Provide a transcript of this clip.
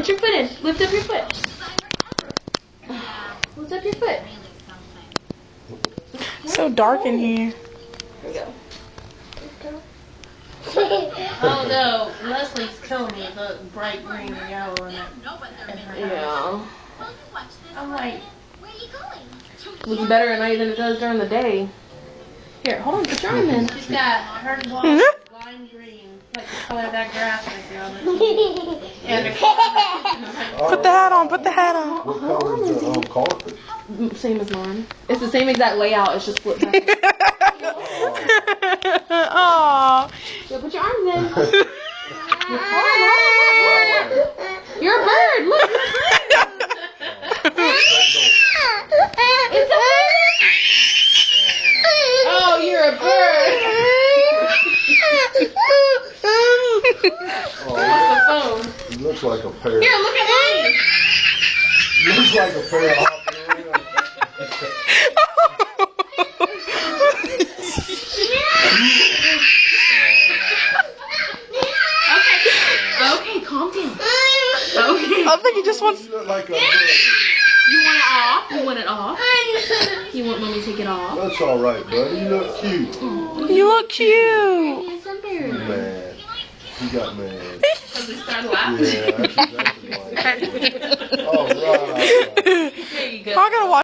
Put your foot in. Lift up your foot. Lift up your foot. So dark in here. Here we go. Oh no, Leslie's killing me with the bright green and yellow in it. Yeah. I'm like, Looks better at night than it does during the day. Here, hold on. Put your arm in. she's got her wall lime green, like the color of that grass right there on the and the color Put the hat on. Put the hat on. What color is the carpet? Same as mine. It's the same exact layout. It's just flipped back. Aww. So put your arms in. You're a bird. Look. It's a bird. Oh, you're a bird. What's the phone? It looks like a pair. Here, look at mine. It looks like a pair of Okay, calm down. Okay. I think he just wants. You look like a bird. You want it off? You want it off? You want mommy to take it off? That's all right, buddy. You look cute. You look cute. Handsome bird. Man. You got mad. because we started laughing. Yeah, that's exactly why. All right. There you go. I gotta watch.